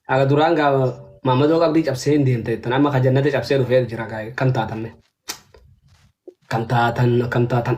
Aga duraan gaa Maammadoo qabdii cabsee hin deemte tan amma ka jannate cabsee dhufee jira gaa kan taatamme. Kan taatan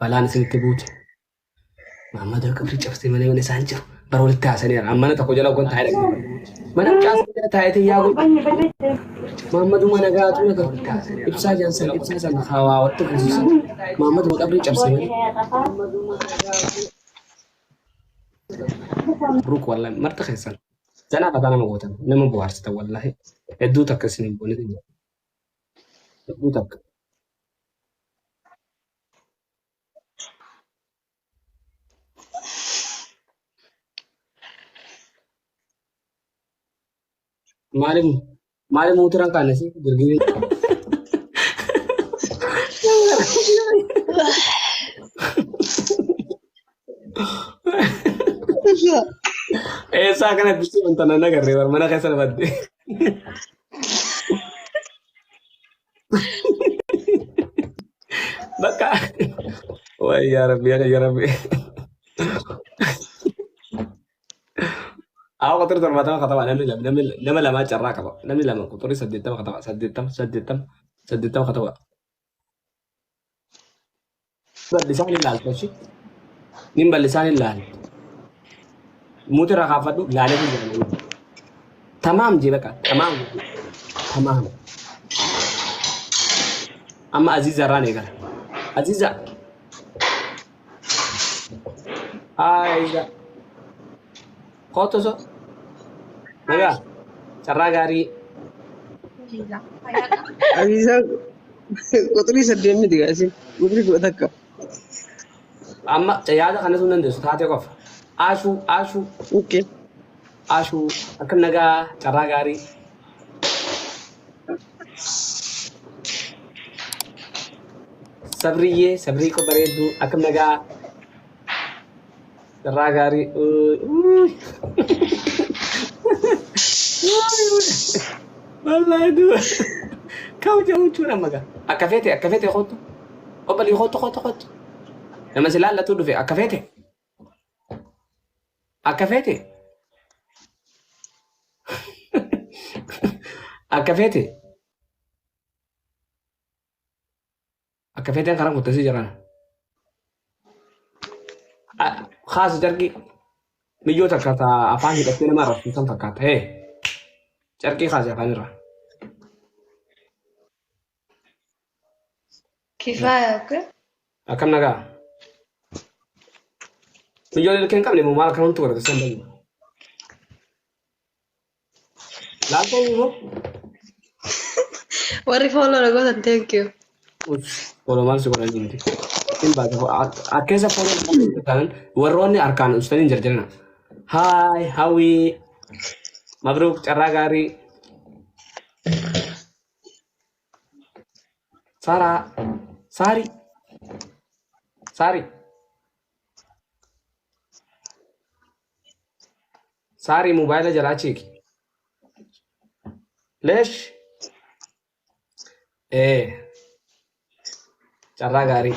balaan isinitti buute. Maammadoo qabdii cabsee malee mana isaan jiru. Bara walitti haasaniira. Amma mana tokko jala wanta taa'edha. Mana caasanii jala taa'eetii yaa'u. Maammaduu mana gaatu naga. Ibsaa jaansan ibsaa sana hawaa watti kuusisan. Maammadoo qabdii cabsee malee. Ruk wallahi marta keessan. Janaa qataa nama gootan. Nama bohaarsita wallahi. Hedduu takka isin hin boone. Hedduu takka. Maali muutiraan kaanesi girgirii. Eessaa kana bisu wanta nan agarree bar mana keessa badde. Bakka. Waay yaa Rabbi yaa Rabbi. Aku kotor terbatas kata Pak nama lama cara kata nama lama kotor saditam kata Pak saditam kata Pak. Balisan ilal sih. Nim balisan ilal. Muter rakafat tu lale tu jangan. Tamam je baka tamam. Amma Aziza rane kan. Aziza. Aiza. Koto so. Naga. Cara gari. Aziza kotori saddeet miti gaasi gubri godha akka Amma yaada kana sunan desu taate qof. Ashu okay akan naga cara gari. Sabri ko bareedu akan naga cara gari. Wallahi du. Kau jauh curang maga. Akafete khoto. Obali khoto. Nama silala tu dufe akafete. Akafete yang sekarang kutasi jalan. Khas jarki. Mijo kata apa hidup ini marah tentang kata he. Jarki khas apa nih? كفاية Akam naga. Mijo lekin kam ni mumal kan untuk berkesan lagi. Lalu ni mo. وري فولو لقوة thank you Kalau mal sekolah ini. Ini baca akesa follow kan warone arkan ustadin jarjana. Hai, Hawi. Mabruk cara gari. Sari mobile jala cek. Lesh. Cara gari.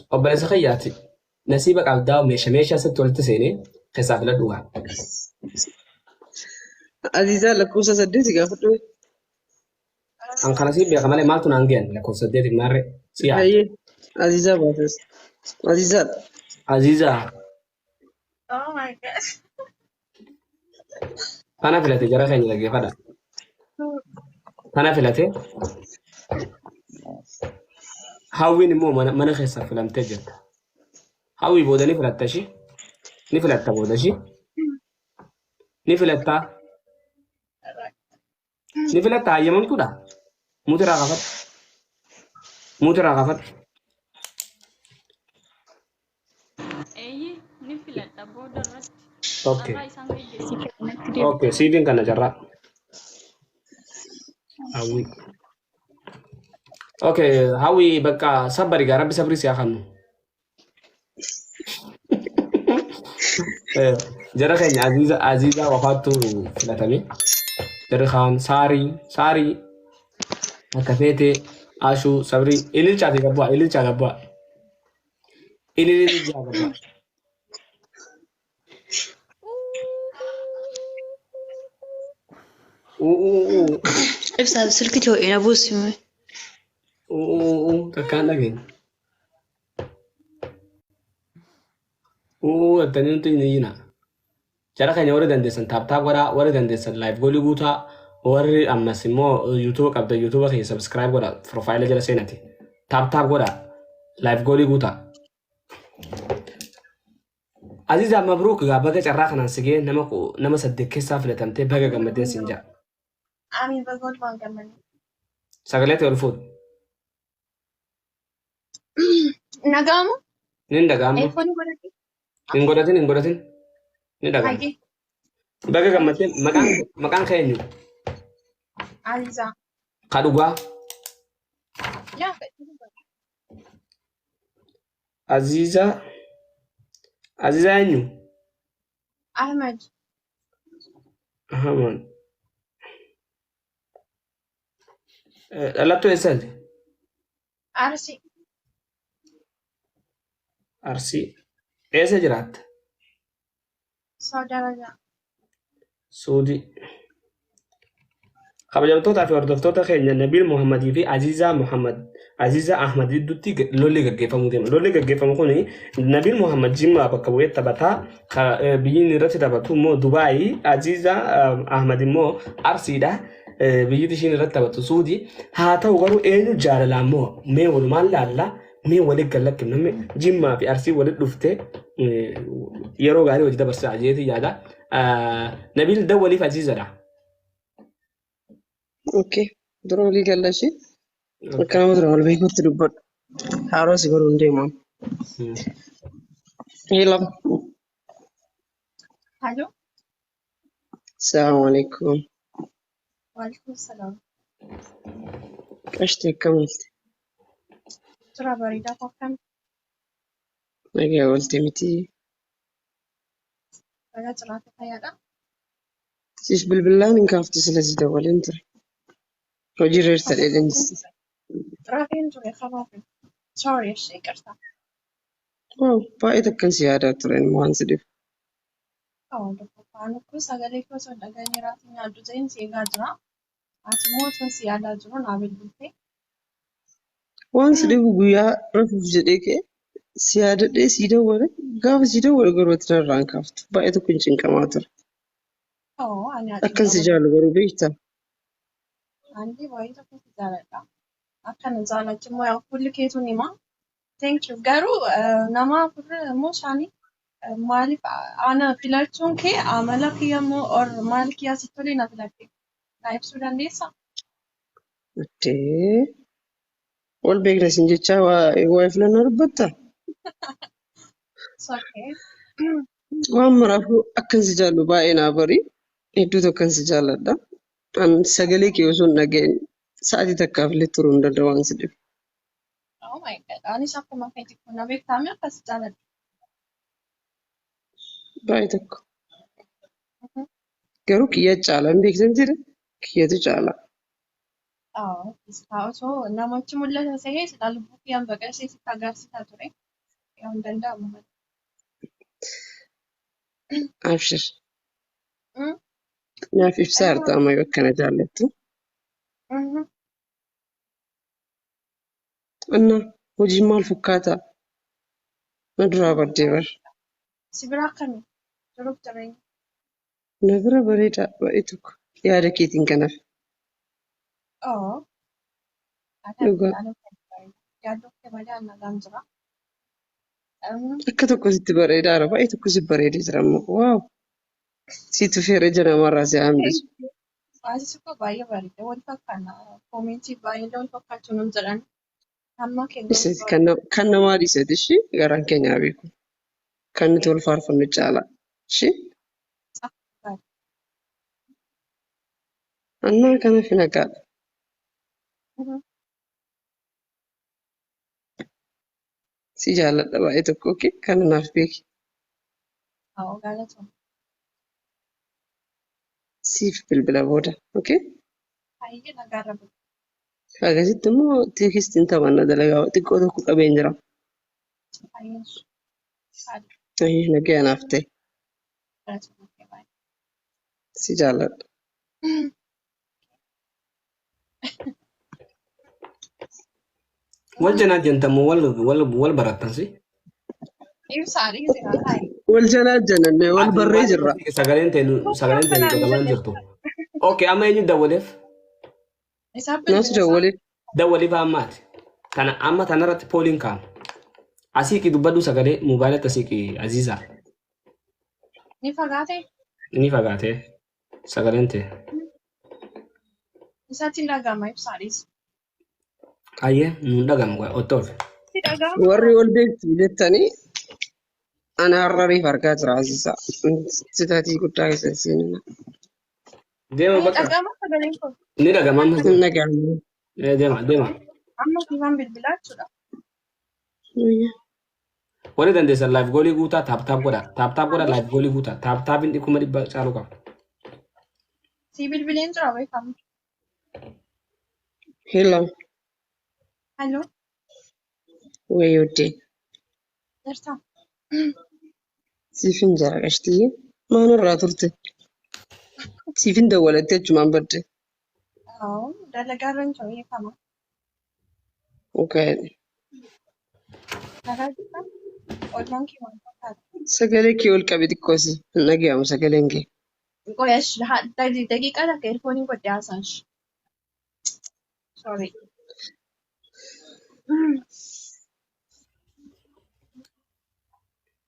Obboleessa sakayyaati. Nasiiba qabdaa meeshaa asitti walitti seenee keessaa filadhuugaa. Aziza lakkoofsa saddeeti gaafadhu An kana sii beeka malee maaltu naan gahan lakkoofsa saddeeti maarree siyaa. baay'ee Aziza baates Aziza Aziizaa oh my god kana filate jara keenya dhaggeeffadha. Kana filate hawwiin immoo mana keessaa filamtee jirta. Hawwii booda ni filatta ishii. Ni filatta booda ishii. Ni filatta. Ni filatta hayyamamtuudha. Muutirraa qafadhu. Eeyyee ni filadha booda irratti Okay. carraa isaan gaggeessu. Okay, siifiin kana jarraa. Hawwii. Okay, hawwii bakka sabbari gaa rabbi sabri siyaa kannu. Jara keenya Aziizaa wafaattu filatame. Jarri kaan Saarii akka feete Ashuu Sabrii ililchaa gabbaa. Ibsaa silki too'ina buusime. Takkaan dhageen. Attanii nuti hin iyyina. Jara keenya warri dandeessan taaptaa godhaa, warri dandeessan laayif goolii guutaa, warri ammas immoo yuutuuba qabda yuutuuba keenya sabskiraayib godhaa piroofaayila jala seenati. Taaptaa godhaa laayif goolii guutaa. Aziizaa Mabruuk egaa baga carraa kanaan sigee nama 8 keessaa filatamtee baga gammadeen siin jira. Amiin bagoon waan gammadne. Sagalee ta'e ol fuudhu. Nagaamu? Nin dhaga'amu. Eefoon godhate? Hin godhatin. Ni dhaga'amu. Hagee. Baga gammadeen maqaan kee eenyu? Azizaa. Ka dhugaa. Yaa Aziizaa eenyu? Ahmed. Ahmad. Dhalattuu eessaati? Arsii. Arsii. Eessa jiraatta? Saudi Arabia. Suudii. Kabajamtootaa fi hordoftoota keenya Nabil Muhammadii fi Aziizaa Ahmad gidduutti lolli gaggeeffamuu deema. Lolli gaggeeffamu kun Nabil Muhammad Jimmaa bakka bu'ee taphataa biyyi irratti taphatu immoo Dubaayii, Aziizaa Ahmad immoo Arsiidha. Biyyi ishiin irratti taphatu Suudii. Haa ta'u garuu eenyu jaalala immoo mee walumaan laallaa mee waliin gallakki namni Jimmaa fi Arsii walitti dhuftee yeroo gaarii hojii dabarsaa jeetii yaada. Nabil dawwaliif Aziizadha. Okay. Dura walii gallashi. Akkanuma dura wal beekutti dubbadhu. Haaroosi garuu hin deemamu. Hello. Hello. Assalamu alaikum. Waalaikum salaam. Qashti akkamitti? Tura bareedaa akkam? Nagaa oolte miti. Baga jiraata fayyaadha. Siis bilbilaan hin kaaftu silasi dabaleen ture. Hojii reersa dheedhanjiste. Rafeen ture qabaate. Sorry ishee qirta. Waaw baay'ee takkan si yaadaa turen waan si dhibu. Waan kun sagalee koo osoo dhageenye raafii nyaaddu ta'in si eegaa jira. Ati immoo osoo si yaadaa jiru naa bilbiltee. Waan si dhibu guyyaa rafuuf jedhee ka'e si yaadadhee si dawwale gaafa si dawwale garuu ati narraa hin kaaftu. Baay'ee tokko hin cinqamaa ture. Akkan si jaallu garuu beektaa. Ani baay'ee tokko si jaaladha. Akkana jaalachi immoo yaa kulli keetuun hima. Thank you. Garuu nama furre immoo shaanii maaliif ana filachuun kee amala kiyya immoo maal kiyyaa sitti tolee na filatte. Na ibsuu dandeessaa? Attee wal beekna sin jechaa waa'ee filannoo dubbattaa? Sookee. Waan maraafuu akkan si jaallu baay'ee naa barii. Hedduu tokkon si jaalladha. Sagalee kee osoo hin dhageenye sa'aatii takkaaf illee turuu hin danda'u waan si dhibu. Oh my god. Anis akkuma keetti kun na beektaame akkas jaaladha. Baay'ee tokko. Garuu kiyya caalaa hin beektan jira. Kiyyatu caalaa. Osoo namichi mul'ata ta'ee silaa lubbuu kiyyaan baqasee sitti agarsiisaa ture. Yoo hin danda'amu. Abshir. Naaf ibsaa harta ammayyu akkana jaallattu. Anna hojiin maal fakkaataa? Na duraa baddee bar. Si bira akkamii? Jiruuf jireenya. Na bira bareedaa baay'ee tokko. Yaada keetiin kanaaf. Dhugaa. Yaaddoo kee malee annagaan jira. Akka tokko sitti bareedaara baay'ee tokko si bareedee jira ammoo. Waaw. Situ feera jira namarraa si hambisu. Baasisi koo baay'ee bareeda. Wal fakkaanna. Koomentii baay'ee wal fakkaachuu nun jedhan. Hamma keenya. Kan namaa dhiisati ishee garaan keenyaa beeku. Kan nuti wal faarfannu caalaa. Ishee. Annaa kana fi nagaadha. Si jaalladha baay'ee tokko ookee kan naaf beeki. Galatoom. Siif bilbila booda ookee. Baay'ee nagaarra bulu. Akkasitti immoo teekistiin taphanna dalagaa xiqqoo tokko qabeen jira. Nagaa naaf ta'e. Si jaalladha. Wal janaa jentamoo wal barattan si? Ibsaarii jira taa'e. Wal jalaa jannannee wal Ati barree jirra. sagaleen ta'e godhamaa jirtu. Okay, amma eenyu dawwaleef? Isaa Naas bilbila dawwalee Dawwaliif ammaati. Amma tanarratti pooliin kaa'ama. Asiiqi dubbadhu sagalee mobaayilatti asiiqi Aziizaa. ni fagaate Ni fagaatee sagaleen ta'e. isatti hin dhaga'ama ibsaadhis. Ayyee nuun dhagamu ottoolfe. Si dhaga'ama. warri wal beektu jettanii ana har'ariif argaa jira Aziizaa. Sitaatii guddaa keessatti seenina. Deema Ni bakka. dhaga'ama sagaleen kun. Ni dhagama amma. Hin dhaga'amu. Deema. Amma kiifaan bilbilaa jechuudha. Warri dandeessan laayif goolii guutaa taaptaap godha. Taaptaap godha laayif goolii guutaa. Taaptaapiin 100 caaluu qaba. Si bilbileen jira beekamu. Hello. Halloo. Wayyooddee. Jirta. Siifin jara qashtii maalirraa turte? Siifin dawwalattee achumaan badde. Dalagaa irra hin jiru beekama. Okay. Nagaa jirta. Oolmaan kee maal fakkaata? Sagalee kee ol qabi xiqqoosi. Hin dhaga'amu sagaleen kee. Qoyash daqiiqaa takka eerfooniin godhee haasaash. Sorry.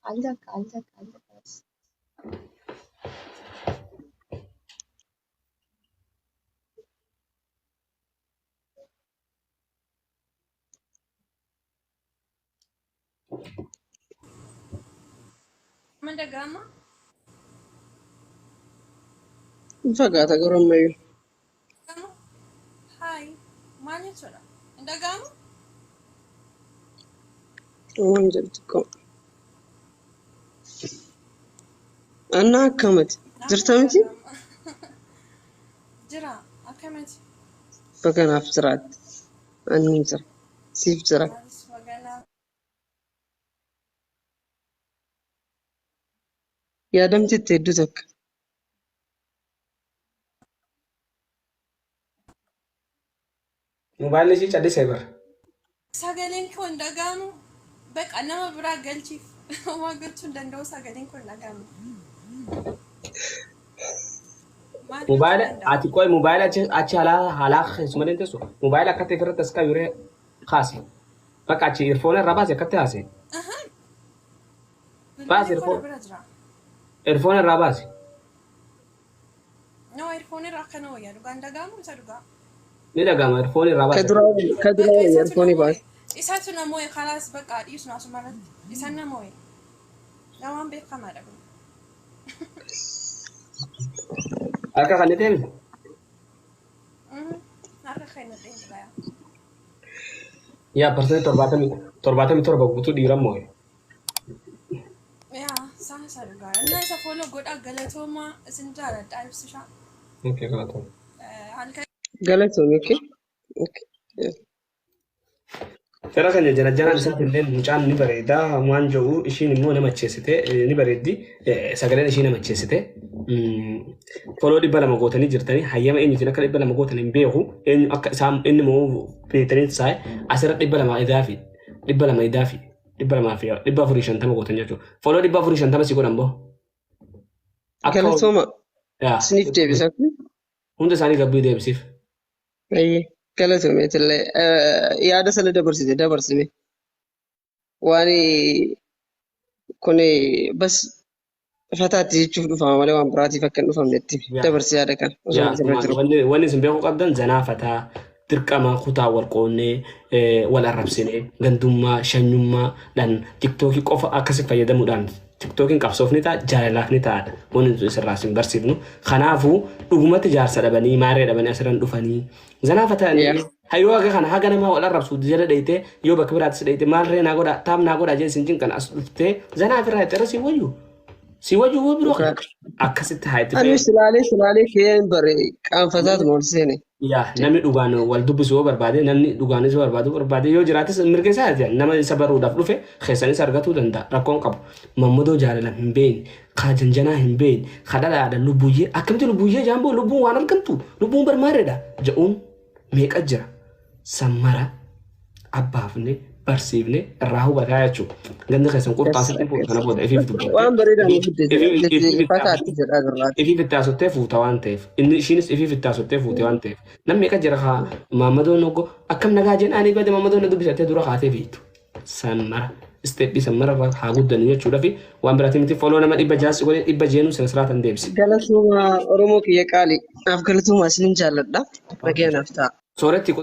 Al takka. Madagama? Hin fagaata garuu ammayyuu. Hi. Maal jechuudha? Madagama? Waan jedhu xiqqoo. Annaa akkamati? Jirta miti? Jira. Akkamati? Baganaaf jiraatti. Anni jira. Siif jira. Maalis magaalaa. Yaadamtitti hedduu takka. Mobaayilli ishii callisee bara. Sagaleen kun dhagahamu baqa nama biraa galchiif waa galchuu hin danda'u sagaleen kun dhagahamu. Mobaayila ati qoy mobaayila achi halaa keessuma dandeessu. Mobaayila akka ta'e irratti as kaayuree kaase. Bakka achi irfoona irraa baase akkatti haase. Baase irfoona irraa baase. No, erfoon irraa akkana wayyaa dhugaan dhagahamu isa dhugaa. Ni dhagama irfoona irraa baase. Ka duraa eerfoonii baase. Isaatu namoo kalaas baqa dhiisnu asumarratti. Isa namoo namaan beekamaadha kun. Akka kan deemi. Harka keenya dheenyaa. Yaa parsantii 77 guutuu dhiiran moo'e. Yaa saa dhugaa. Inni isa fooloo godhaa galatoomaa isin jaaladha ibsishaa. Okay, galatooma. Halkan Galatoomii kee. Fira keenya janajjanaan isatti illee mucaan ni bareeda waan jedhu ishiin immoo nama macheessite ni bareeddi sagaleen ishii nama macheessite foloo 200 gootanii jirtanii hayyama eenyutiin akka 200 gootan hin beeku eenyu akka isaan inni immoo beetanii taa'e asirra 200 idaafi 450 gootan jechuudha foloo 450 si godhan boo. Galatooma. Siniif deebisa. Hunda isaanii gabbii deebisiif. Galatoomeetillee yaada sana dabarsime. Waan kun bas fataatti jechuuf dhufama malee waan biraatiif akka hin dhufamnetti dabarsi yaada kana. Wanni isin beekuu qabdan zanaa fataa dirqama kutaa wal qoonnee wal arrabsinee gandummaa shanyummaadhaan tiktookii qofa akkasi fayyadamuudhaan tiktookiin qabsoof ni ta'a jaalalaaf ni ta'adha wanni nuti isirraa isin barsiifnu kanaafuu dhugumatti jaarsa dhabanii maaree dhabanii asirran dhufanii zanaa fata'anii hayyoo akka kana haga namaa wal arrabsu jala dheeytee yoo bakka biraattis dheeytee maalree naa godha taam naa godha jee isin cinqan as dhuftee zanaa ofirraa itti arrasii wayyu Si wajju woo biroo dhugaa. akkasitti haa itti Ani fayyadamu. silaalee keen bare qaanfataatu mool seene. Yaa namni dhugaan wal dubbisuu yoo barbaade namni dhugaanis barbaade yoo jiraates mirga isaa jedhan nama isa baruudhaaf dhufe keessanis argatuu danda'a rakkoon qabu. Mammadoo jaalala hin beekne kaa janjanaa hin beekne kaa dhadhaadha lubbuyyee akkamitti lubbuyyee jaamboo lubbuun waan argamtu lubbuun barmaareedha jedhuun meeqa jira sammara abbaafne barsiifne irraa hubataa jechuudha. Ganda keessan qurxaasitti kana booda ifiif dubbate. Waan bareedaa nu guddate fakkaatti jedhaa birraati. Ifiif itti haasofte fuuta waan ta'eef inni ishiinis ifiif itti haasofte fuute waan ta'eef namni meeqa jira haa maammadoon oggo akkam nagaa jedhan ani bade maammadoon na dubbisattee dura kaatee fiitu. Sammara isteeppii sammara haa guddannu jechuudha fi waan biraatiin miti foloo nama 600 godhee 600 sina siraatan deebisi. Galatuma Oromoo kiyya qaali. Naaf galatuma isinin jaalladha. Nageenyaaf ta'a. Sooretti